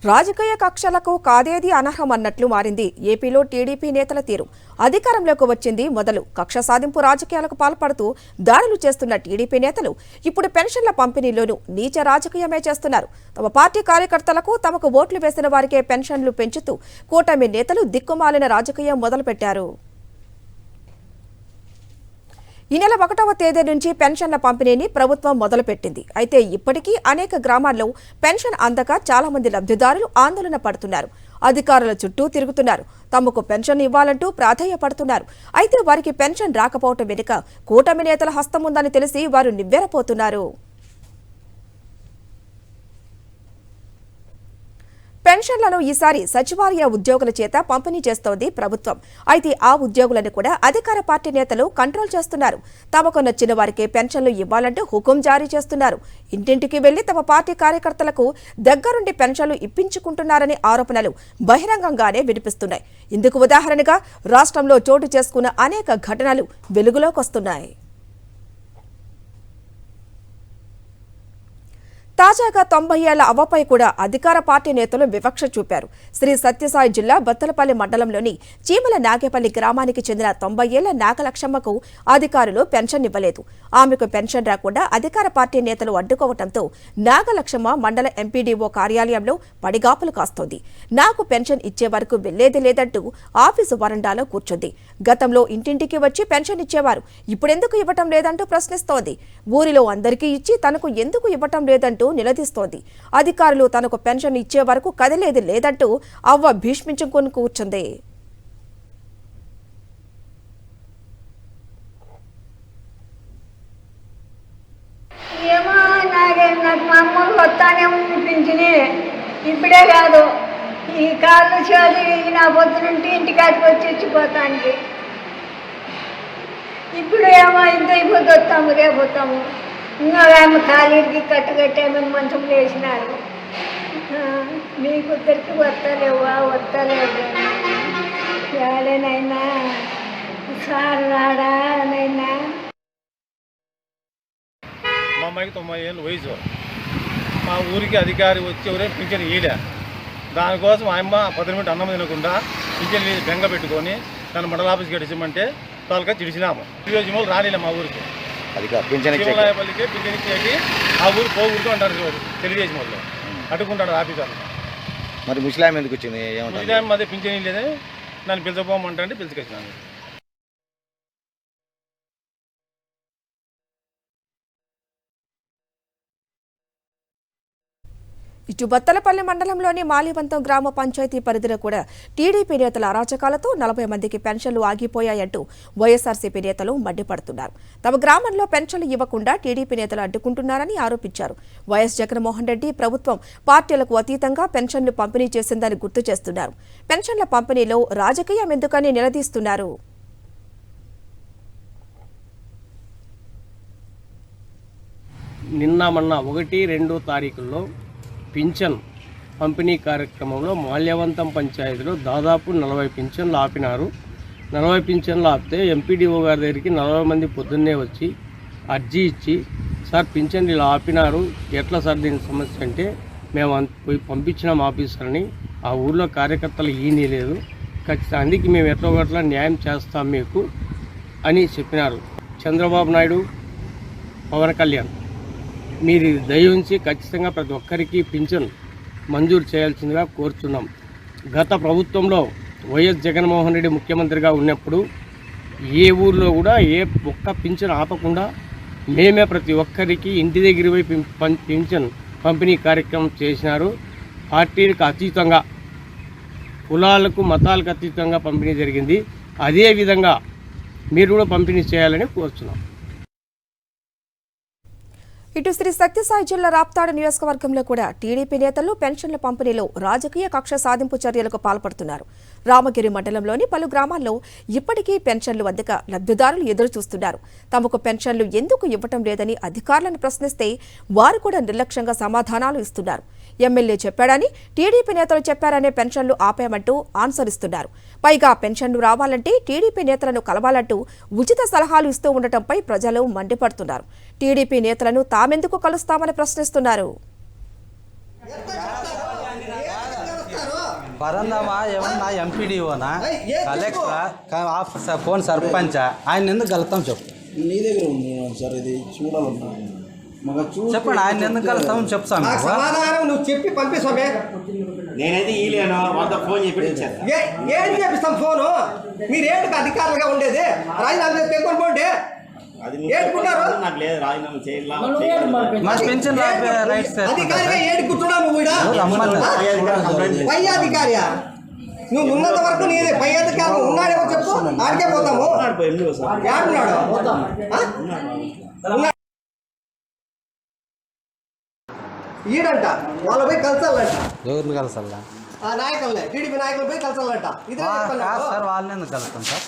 రాజకీయ కక్షలకు కాదేది అనర్హమన్నట్లు మారింది ఏపీలో టీడీపీ నేతల తీరు. అధికారంలోకి వచ్చింది మొదలు కక్ష సాధింపు రాజకీయాలకు పాల్పడుతూ దాడులు చేస్తున్న టీడీపీ నేతలు ఇప్పుడు పెన్షన్ల పంపిణీలోనూ నీచ రాజకీయమే చేస్తున్నారు. తమ పార్టీ కార్యకర్తలకు తమకు ఓట్లు వేసిన వారికే పెన్షన్లు పెంచుతూ కూటమి నేతలు దిక్కుమాలిన రాజకీయం మొదలుపెట్టారు. ఈ నెల 1వ తేదీ నుంచి పెన్షన్ల పంపిణీని ప్రభుత్వం మొదలుపెట్టింది. అయితే ఇప్పటికీ అనేక గ్రామాల్లో పెన్షన్ అందక చాలా మంది లబ్ధిదారులు ఆందోళన పడుతున్నారు. అధికారుల చుట్టూ తిరుగుతున్నారు. తమకు పెన్షన్ ఇవ్వాలంటూ ప్రాధేయపడుతున్నారు. అయితే వారికి పెన్షన్ రాకపోవటం వెనుక కూటమి నేతల హస్తం ఉందని తెలిసి వారు నివ్వెరపోతున్నారు. పెన్షన్లను ఈసారి సచివాలయ ఉద్యోగుల చేత పంపిణీ చేస్తోంది ప్రభుత్వం. అయితే ఆ ఉద్యోగులను కూడా అధికార పార్టీ నేతలు కంట్రోల్ చేస్తున్నారు. తమకు నచ్చిన వారికే పెన్షన్లు ఇవ్వాలంటూ హుకుం జారీ చేస్తున్నారు. ఇంటింటికి వెళ్లి తమ పార్టీ కార్యకర్తలకు దగ్గరుండి పెన్షన్లు ఇప్పించుకుంటున్నారనే ఆరోపణలు బహిరంగంగానే వినిపిస్తున్నాయి. ఇందుకు ఉదాహరణగా రాష్ట్రంలో చోటు చేసుకున్న అనేక ఘటనలు వెలుగులోకొస్తున్నాయి. తాజాగా 90 ఏళ్ల అవ్వపై కూడా అధికార పార్టీ నేతలు వివక్ష చూపారు. శ్రీ సత్యసాయి జిల్లా బత్తలపల్లి మండలంలోని చీమల నాగేపల్లి గ్రామానికి చెందిన 90 ఏళ్ల నాగలక్ష్మకు అధికారులు పెన్షన్ ఇవ్వలేదు. ఆమెకు పెన్షన్ రాకుండా అధికార పార్టీ నేతలు అడ్డుకోవడంతో నాగలక్ష్మ మండల ఎంపీడీఓ కార్యాలయంలో పడిగాపులు కాస్తోంది. నాకు పెన్షన్ ఇచ్చే వరకు వెళ్లేది లేదంటూ ఆఫీసు వరండాలో కూర్చుంది. గతంలో ఇంటింటికి వచ్చి పెన్షన్ ఇచ్చేవారు, ఇప్పుడెందుకు ఇవ్వటం లేదంటూ ప్రశ్నిస్తోంది. ఊరిలో అందరికీ ఇచ్చి తనకు ఎందుకు ఇవ్వటం లేదంటూ నిలదీస్తోంది. అధికారులు తనకు పెన్షన్ ఇచ్చే వరకు కదిలేది లేదంటూ అవ్వ భీష్మించుకుని కూర్చుంది. ఏమో నాకు మా అమ్మ వస్తానే పింఛని ఇప్పుడే కాదు, ఈ కాళ్ళు చేతులు నా పొద్దునుంటే ఇంటికాడికి వచ్చి ఇచ్చిపోతానికి. ఇప్పుడు ఏమో ఇంత ఇప్పుడు వస్తాము, రేపు వస్తాము. ఇంకా ఆమె ఖాళీకి కట్టుకట్టాము, మంచం వేసినారు. మీకు ఇద్దరికి వస్తలేవా వస్తలేవు ఏడేనైనా సార్ రాడా నైనా. మా అమ్మాయికి 90 ఏళ్ళు వయసు. మా ఊరికి అధికారి వచ్చి ఎవరే పింఛన్ ఇయ్యలే. దానికోసం ఆ అమ్మ 10 మినిట్ అన్నం తినకుండా పింఛన్ బెంగ పెట్టుకొని తన మండల ఆఫీస్కి గడిచమంటే తోలక చిడిచినాము. ఈరోజు రానిలే మా ఊరికి శివలాయపల్లికి పింఛన్ ఇచ్చేకి ఆ ఊరు పోకూడదు అంటారు తెలుగుదేశం వాళ్ళు, అడ్డుకుంటాడు ఆఫీసర్లు. మరి ముస్లాం ఎందుకు వచ్చింది? ముస్లాం అదే పింఛన్ లేదే, నన్ను పిలిచిపోమంటే పిలుచుకొచ్చినాను. ఇటు బత్తలపల్లి మండలంలోని మాలివంతం గ్రామ పంచాయతీ పరిధిలో కూడా టీడీపీ నేతల అరాచకాలతో 40 మందికి పెన్షన్లు ఆగిపోయాయంటూ వైఎస్ఆర్సీపీ నేతలు మండిపడుతున్నారు. తమ గ్రామంలో పెన్షన్లు ఇవ్వకుండా టీడీపీ నేతలు అడ్డుకుంటున్నారని ఆరోపించారు. వైఎస్ జగన్మోహన్ రెడ్డి ప్రభుత్వం పార్టీలకు అతీతంగా పెన్షన్లు పంపిణీ చేసిందని గుర్తు చేస్తున్నారు. పెన్షన్ల పంపిణీలో రాజకీయం ఎందుకని నిలదీస్తున్నారు. నిన్న మొన్న 1-2 తారీఖుల్లో పింఛన్ పంపిణీ కార్యక్రమంలో మాల్యవంతం పంచాయతీలో దాదాపు 40 పింఛన్లు ఆపినారు. 40 పింఛన్లు ఆపితే ఎంపీడీఓ గారి దగ్గరికి 40 మంది పొద్దున్నే వచ్చి అర్జీ ఇచ్చి, సార్ పింఛన్లు ఇలా ఆపినారు, ఎట్లా సార్ దీని సమస్య అంటే, మేము పోయి పంపించినాం ఆఫీసర్ని, ఆ ఊళ్ళో కార్యకర్తలు ఈయనలేదు, ఖచ్చితంగా అందుకే మేము ఎట్లా ఒకట్లా న్యాయం చేస్తాం మీకు అని చెప్పినారు. చంద్రబాబు నాయుడు, పవన్ కళ్యాణ్, మీరు దయ ఉంచి ఖచ్చితంగా ప్రతి ఒక్కరికి పింఛన్ మంజూరు చేయాల్సిందిగా కోరుతున్నాం. గత ప్రభుత్వంలో వైఎస్ జగన్మోహన్ రెడ్డి ముఖ్యమంత్రిగా ఉన్నప్పుడు ఏ ఊర్లో కూడా ఏ ఒక్క పింఛన్ ఆపకుండా మేమే ప్రతి ఒక్కరికి ఇంటి దగ్గర పోయి పింఛన్ పంపిణీ కార్యక్రమం చేసినారు. పార్టీలకు అతీతంగా, కులాలకు మతాలకు అతీతంగా పంపిణీ జరిగింది. అదేవిధంగా మీరు కూడా పంపిణీ చేయాలని కోరుతున్నాం. ఇటు శ్రీ సత్యసాయి జిల్లా రాప్తాడు నియోజకవర్గంలో కూడా టీడీపీ నేతలు పెన్షన్ల పంపిణీలో రాజకీయ కక్ష సాధింపు చర్యలకు పాల్పడుతున్నారు. రామగిరి మండలంలోని పలు గ్రామాల్లో ఇప్పటికీ పెన్షన్లు అందక లబ్ధిదారులు ఎదురు చూస్తున్నారు. తమకు పెన్షన్లు ఎందుకు ఇవ్వటం లేదని అధికారులను ప్రశ్నిస్తే వారు కూడా నిర్లక్ష్యంగా సమాధానాలు ఇస్తున్నారు. ఎమ్మెల్యే చెప్పాడని, టీడీపీ నేతలు చెప్పారనే పెన్షన్లు ఆపేయమంటూ ఆన్సర్ ఇస్తున్నారు. పైగా పెన్షన్లు రావాలంటే టీడీపీ నేతలను కలవాలంటూ ఉచిత సలహాలు ఇస్తూ ఉండటంపై ప్రజలు మండిపడుతున్నారు. టీడీపీ నేతలను తామెందుకు కలుస్తామని ప్రశ్నిస్తున్నారు. పరందామా ఏమన్నా ఎంపీడీఓనా కలెక్టర్ ఆఫీసర్ ఫోన్ సర్పంచా ఆయన ఎందుకు కలుస్తాం చెప్పు. నీ దగ్గర ఉంది సార్ ఇది చూడాలన్నా చెప్పండి ఆయన ఎందుకు కలుస్తామని చెప్తాను. సమాధానం నువ్వు చెప్పి పంపిస్తామే. నేనైతే ఈలేను వాళ్ళ ఫోన్ చెప్పి ఏంటి చెప్పిస్తాం ఫోను? మీరేంటికి అధికారులుగా ఉండేది? రాజీనామా తెచ్చుకొని పోండి. నాకు లేదు రాజీనామా చేయాలి. పెన్షన్ రైట్స్ అధికారిగా ఏడు కూర్చున్నావు నువ్వు రమ్మన్నా. పై అధికారియా? నువ్వు ఉన్నంత వరకు నీదే. పై అధికారి ఉన్నాడేమో చెప్పు, ఆడికే పోతాము. ఈడంట వాళ్ళు పోయి కలసాలంట. ఎవరిని కలసాలా? ఆ నాయకులనే, టీడీపీ నాయకులు పోయి కలసాలంట. ఇదే సార్ వాళ్ళని ఎందుకు కలుస్తాం సార్?